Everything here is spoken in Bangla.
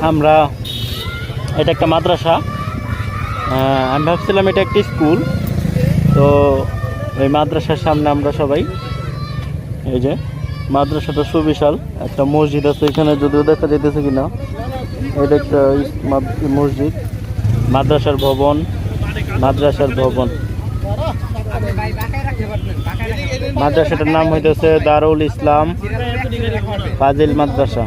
আমরা এটা একটা মাদ্রাসা, আমি ভাবছিলাম এটা একটি স্কুল। তো এই মাদ্রাসার সামনে আমরা সবাই, এই যে মাদ্রাসাটা সুবিশাল, একটা মসজিদ আছে এখানে, যদিও দেখা যেতেছে কিনা। এটা একটা মসজিদ, মাদ্রাসার ভবন, মাদ্রাসাটার নাম হইতেছে দারুল ইসলাম ফাজিল মাদ্রাসা।